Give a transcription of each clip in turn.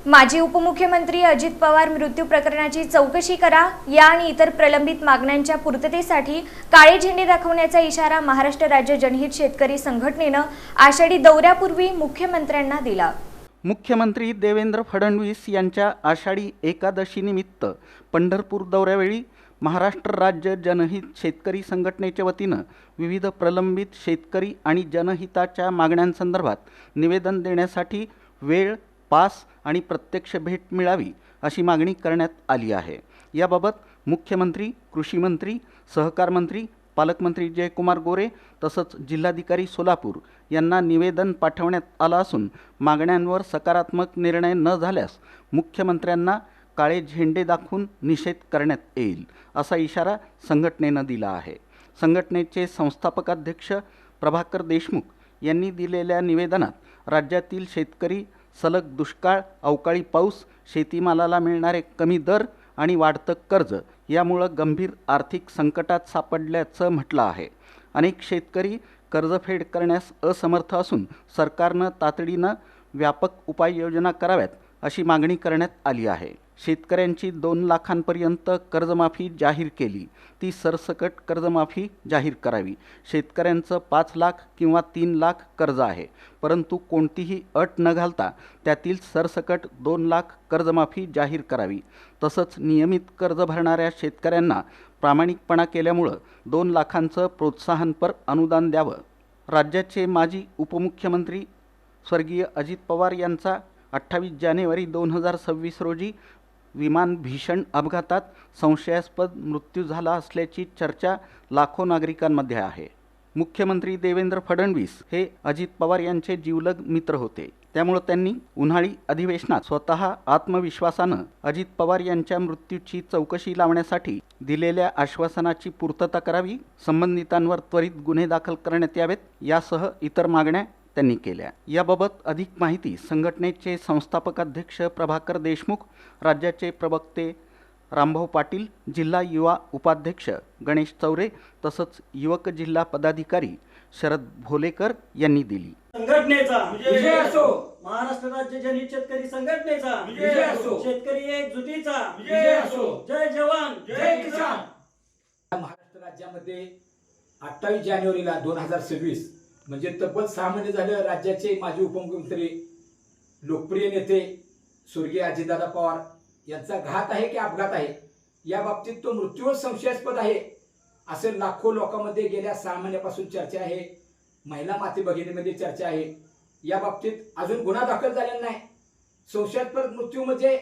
माजी उपमुख्यमंत्री अजित पवार मृत्यू प्रकरणाची चौकशी करा या आणि इतर प्रलंबित मागण्यांच्या पूर्ततेसाठी काळे झेंडे दाखवण्याचा इशारा महाराष्ट्र राज्य जनहित शेतकरी संघटनेनं आषाढी दौऱ्यापूर्वी मुख्यमंत्र्यांना दिला। मुख्यमंत्री देवेंद्र फडणवीस यांच्या आषाढी एकादशीनिमित्त पंढरपूर दौऱ्यावेळी महाराष्ट्र राज्य जनहित शेतकरी संघटनेच्या वतीनं विविध प्रलंबित शेतकरी आणि जनहिताच्या मागण्यांसंदर्भात निवेदन देण्यासाठी वेळ, पास आणि प्रत्यक्ष भेट मिळावी अशी मागणी करण्यात आली आहे। याबाबत मुख्यमंत्री, कृषी मंत्री, सहकार मंत्री, पालकमंत्री जयकुमार गोरे तसंच जिल्हाधिकारी सोलापूर यांना निवेदन पाठवण्यात आलं असून मागण्यांवर सकारात्मक निर्णय न झाल्यास मुख्यमंत्र्यांना काळे झेंडे दाखवून निषेध करण्यात येईल असा इशारा संघटनेनं दिला आहे। संघटनेचे संस्थापकाध्यक्ष प्रभाकर देशमुख यांनी दिलेल्या निवेदनात राज्यातील शेतकरी सलग दुष्काळ, अवकाळी पाऊस, शेतीमालाला मिळणारे कमी दर आणि वाढतं कर्ज यामुळं गंभीर आर्थिक संकटात सापडल्याचं म्हटलं आहे। अनेक शेतकरी कर्जफेड करण्यास असमर्थ असून सरकारनं तातडीनं व्यापक उपाययोजना कराव्यात अशी मागणी करण्यात आली आहे। शेतकऱ्यांची 2 लाखांपर्यंत कर्जमाफी जाहीर केली, ती सरसकट कर्जमाफी जाहीर करावी। शेतकऱ्यांचं 5 लाख किंवा 3 लाख कर्ज आहे, परंतु कोणतीही अट न घालता त्यातील सरसकट 2 लाख कर्जमाफी जाहीर करावी। तसंच नियमित कर्ज भरणाऱ्या शेतकऱ्यांना प्रामाणिकपणा केल्यामुळं 2 लाखांचं प्रोत्साहनपर अनुदान द्यावं। राज्याचे माजी उपमुख्यमंत्री स्वर्गीय अजित पवार यांचा 28 जानेवारी 2026 रोजी विमान भीषण अपघातात संशयास्पद मृत्यू झाला असल्याची चर्चा लाखो नागरिकांमध्ये आहे। मुख्यमंत्री देवेंद्र फडणवीस हे अजित पवार यांचे जिवलग मित्र होते, त्यामुळे त्यांनी उन्हाळी अधिवेशनात स्वतः आत्मविश्वासानं अजित पवार यांच्या मृत्यूची चौकशी लावण्यासाठी दिलेल्या आश्वासनाची पूर्तता करावी, संबंधितांवर त्वरित गुन्हे दाखल करण्यात यावेत यासह इतर मागण्या त्यांनी केल्या। याबाबत अधिक माहिती संघटनेचे संस्थापकाध्यक्ष प्रभाकर देशमुख, राज्याचे प्रवक्ते रामभाऊ पाटील, जिल्हा युवा उपाध्यक्ष गणेश चौरे तसंच युवक जिल्हा पदाधिकारी शरद भोलेकर यांनी दिली। संघटनेचा विजय असो, महाराष्ट्र राज्य जनहित शेतकरी संघटनेचा विजय असो, शेतकरी एकजुटीचा विजय असो। जय जवान जय किसान। महाराष्ट्र राज्यामध्ये 28 जानेवारीला 2026 म्हणजे तब्बल 6 महिने झाले राज्याचे माजी उपमुख्यमंत्री, लोकप्रिय नेते स्वर्गीय अजितदादा पवार यांचा घात आहे की अपघात आहे या बाबतीत तो मृत्यूवर संशयास्पद आहे असे लाखो लोकांमध्ये गेल्या 6 महिन्यापासून चर्चा आहे। महिला माती भगिनीमध्ये चर्चा आहे। या बाबतीत अजून गुन्हा दाखल झालेला नाही। संशयास्पद मृत्यू म्हणजे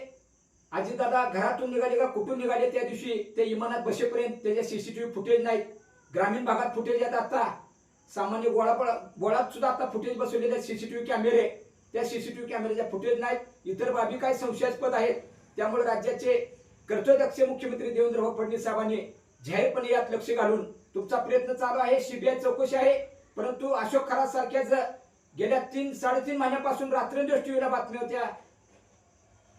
अजितदादा घरातून निघाले का कुठून निघाले त्या दिवशी ते विमानात बसेपर्यंत त्याचे सीसीटीव्ही फुटेज नाहीत। ग्रामीण भागात फुटेज आहेत, आता सामान्य गोळात सुद्धा आता फुटेज बसवलेले सीसीटीव्ही कॅमेरे, त्या सीसीटीव्ही कॅमेऱ्याच्या फुटेज नाहीत। इतर बाबी काय संशयास्पद आहेत, त्यामुळे राज्याचे कर्तव्यदक्ष मुख्यमंत्री देवेंद्र फडणवीस साहेबांनी जाहीरपणे यात लक्ष घालून तुमचा प्रयत्न चालू आहे। सीबीआय चौकशी आहे, परंतु अशोक खरात सारख्याच गेल्या 3-3.5 महिन्यापासून रात्रंदिवस टीव्हीला बातम्या होत्या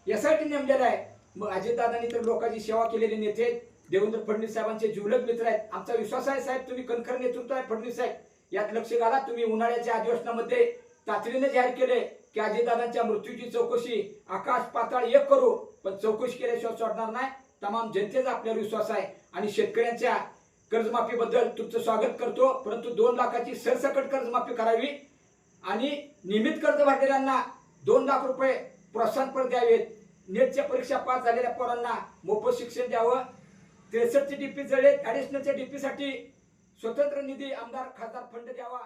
यासाठी नेमलेला आहे। मग अजितदादांनी तर लोकांची सेवा केलेले नेते देवेंद्र फडणवीस साहेबांचे जिवलग मित्र आहेत। आमचा विश्वास आहे साहेब, तुम्ही कणखर नेतृत्व आहे फडणवीस साहेब, यात लक्ष घाला। तुम्ही उन्हाळ्याच्या अधिवेशनामध्ये तातडीने जाहीर केले की अजितदादांच्या मृत्यूची चौकशी आकाश पाताळ एक करू, पण चौकशी केल्याशिवाय सोडणार नाही। तमाम जनतेचा आपल्यावर विश्वास आहे आणि शेतकऱ्यांच्या कर्जमाफीबद्दल तुमचं स्वागत करतो, परंतु 2 लाखाची सरसकट कर्जमाफी करावी आणि नियमित कर्ज भरलेल्यांना 2 लाख रुपये प्रोत्साहनपर द्यावेत। नेटच्या परीक्षा पास झालेल्या पोरांना मोफत शिक्षण द्यावं। 63चे डीपी जळले, ॲडिशनलच्या डीपीसाठी स्वतंत्र निधी आमदार खासदार फंड द्यावा।